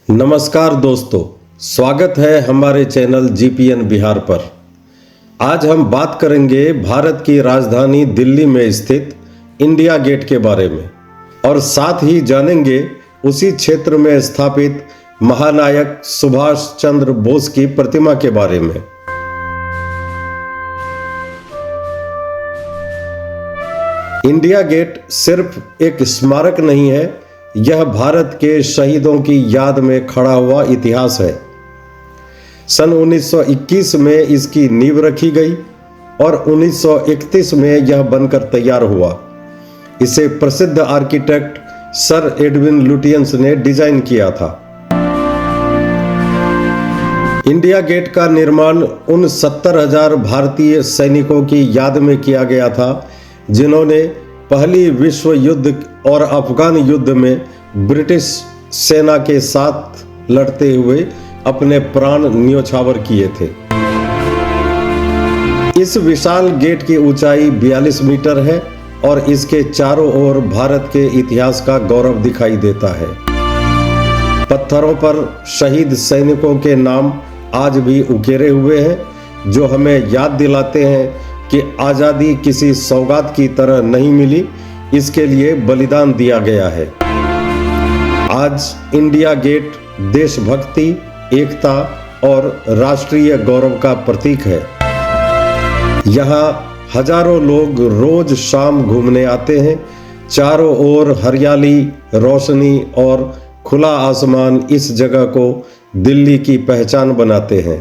नमस्कार दोस्तों, स्वागत है हमारे चैनल जीपीएन बिहार पर। आज हम बात करेंगे भारत की राजधानी दिल्ली में स्थित इंडिया गेट के बारे में और साथ ही जानेंगे उसी क्षेत्र में स्थापित महानायक सुभाष चंद्र बोस की प्रतिमा के बारे में। इंडिया गेट सिर्फ एक स्मारक नहीं है, यह भारत के शहीदों की याद में खड़ा हुआ इतिहास है। सन 1921 में इसकी नींव रखी गई और 1931 में यह बनकर तैयार हुआ। इसे प्रसिद्ध आर्किटेक्ट सर एडविन लुटियंस ने डिजाइन किया था। इंडिया गेट का निर्माण उन 70,000 भारतीय सैनिकों की याद में किया गया था जिन्होंने पहली विश्व युद्ध और अफगान युद्ध में ब्रिटिश सेना के साथ लड़ते हुए अपने प्राण न्योछावर किए थे। इस विशाल गेट की ऊंचाई 42 मीटर है और इसके चारों ओर भारत के इतिहास का गौरव दिखाई देता है। पत्थरों पर शहीद सैनिकों के नाम आज भी उकेरे हुए हैं, जो हमें याद दिलाते हैं कि आज़ादी किसी सौगात की तरह नहीं मिली, इसके लिए बलिदान दिया गया है। आज इंडिया गेट देशभक्ति, एकता और राष्ट्रीय गौरव का प्रतीक है। यहाँ हजारों लोग रोज शाम घूमने आते हैं। चारों ओर हरियाली, रोशनी और खुला आसमान इस जगह को दिल्ली की पहचान बनाते हैं।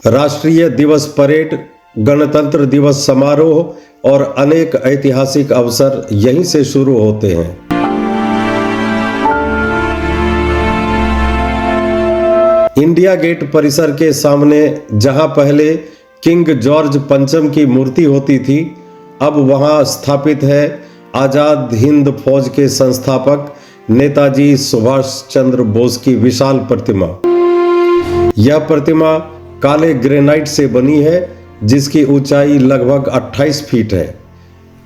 राष्ट्रीय दिवस परेड, गणतंत्र दिवस समारोह और अनेक ऐतिहासिक अवसर यहीं से शुरू होते हैं। इंडिया गेट परिसर के सामने जहां पहले किंग जॉर्ज पंचम की मूर्ति होती थी, अब वहां स्थापित है आजाद हिंद फौज के संस्थापक नेताजी सुभाष चंद्र बोस की विशाल प्रतिमा। यह प्रतिमा काले ग्रेनाइट से बनी है, जिसकी ऊंचाई लगभग 28 फीट है।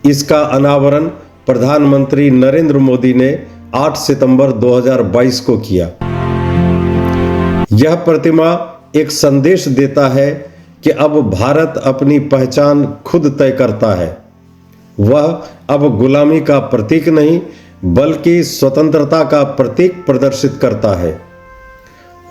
इसका अनावरण प्रधानमंत्री नरेंद्र मोदी ने 8 सितंबर 2022 को किया। यह प्रतिमा एक संदेश देता है कि अब भारत अपनी पहचान खुद तय करता है। वह अब गुलामी का प्रतीक नहीं, बल्कि स्वतंत्रता का प्रतीक प्रदर्शित करता है।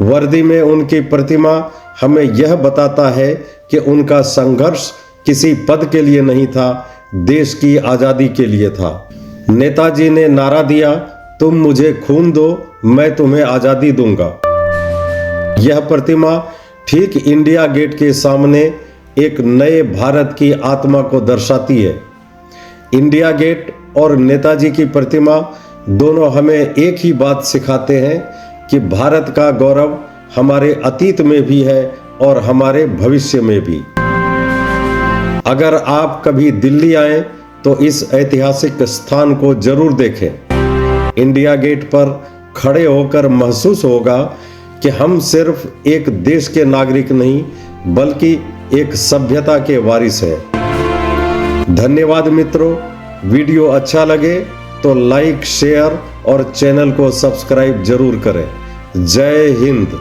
वर्दी में उनकी प्रतिमा हमें यह बताता है कि उनका संघर्ष किसी पद के लिए नहीं था, देश की आजादी के लिए था। नेताजी ने नारा दिया, तुम मुझे खून दो, मैं तुम्हें आजादी दूंगा। यह प्रतिमा ठीक इंडिया गेट के सामने एक नए भारत की आत्मा को दर्शाती है। इंडिया गेट और नेताजी की प्रतिमा दोनों हमें एक ही बात सिखाते हैं कि भारत का गौरव हमारे अतीत में भी है और हमारे भविष्य में भी। अगर आप कभी दिल्ली आए तो इस ऐतिहासिक स्थान को जरूर देखें। इंडिया गेट पर खड़े होकर महसूस होगा कि हम सिर्फ एक देश के नागरिक नहीं, बल्कि एक सभ्यता के वारिस हैं। धन्यवाद मित्रों। वीडियो अच्छा लगे तो लाइक, शेयर और चैनल को सब्सक्राइब जरूर करें। जय हिंद।